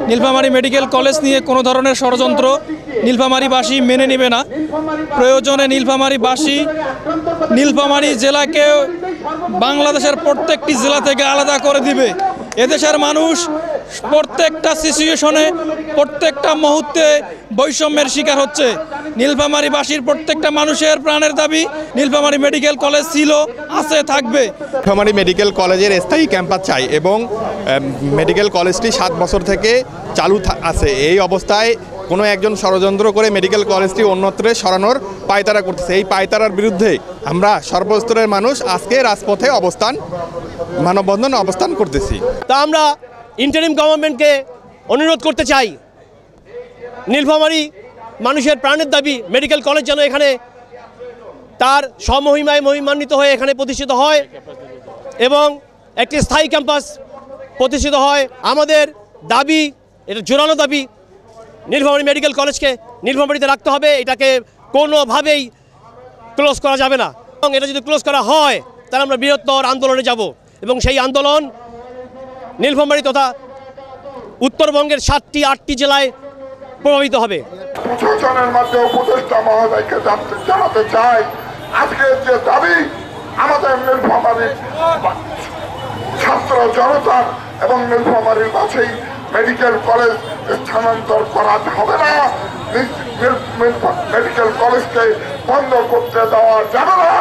Nilphamari medical college নিয়ে কোনো ধরনের ষড়যন্ত্র নীলফামারীবাসী মেনে নেবে না। প্রয়োজনে নীলফামারী জেলাকে বাংলাদেশের প্রত্যেকটি জেলা থেকে আলাদা করে দিবে। এদেশের মানুষ প্রত্যেকটা সিচুয়েশনে প্রত্যেকটা মুহূর্তে বৈষম্যের শিকার হচ্ছে। নীলফামারীবাসীর প্রত্যেকটা মানুষের প্রাণের দাবি নীলফামারী মেডিকেল কলেজ ছিল, আছে, থাকবে। নীলফামারী মেডিকেল কলেজের স্থায়ী ক্যাম্পাস চাই এবং মেডিকেল কলেজটি 7 বছর থেকে চালু আছে। এই অবস্থায় কোনো একজন ষড়যন্ত্র করে মেডিকেল কলেজটি অন্যত্রে সরানোর পায়তারা করতেছে। এই পায়তারার বিরুদ্ধে আমরা সর্বস্তরের মানুষ আজকে রাজপথে মানববন্ধন অবস্থান করতেছি। তা আমরা ইন্টারিম গভর্নমেন্টকে অনুরোধ করতে চাই, নীলফামারী মানুষের প্রাণের দাবি মেডিকেল কলেজ যেন এখানে তার স্বমহিমায় মহিমান্বিত হয়ে এখানে প্রতিষ্ঠিত হয় এবং একটি স্থায়ী ক্যাম্পাস প্রতিষ্ঠিত হয়। আমাদের দাবি, এটা জোরালো দাবি, নীলফামারী মেডিকেল কলেজকে নীলফামারীতে রাখতে হবে। এটাকে কোনোভাবেই ক্লোজ করা যাবে না এবং এটা যদি ক্লোজ করা হয় তাহলে আমরা বৃহত্তর আন্দোলনে যাব এবং সেই আন্দোলন নীলফামারী তথা উত্তরবঙ্গের 7টি 8টি জেলায় প্রভাবিত হবে। প্রশাসনের মধ্যে উপদেষ্টা মহোদয়কে জানাতে চাই, আজকের যে দাবি আমাদের নীলফামারীর ছাত্র জনতা এবং নীলফামারীর কাছেই মেডিকেল কলেজ স্থানান্তর করা হবে না, মেডিকেল কলেজকে বন্ধ করতে দেওয়া যাবে না।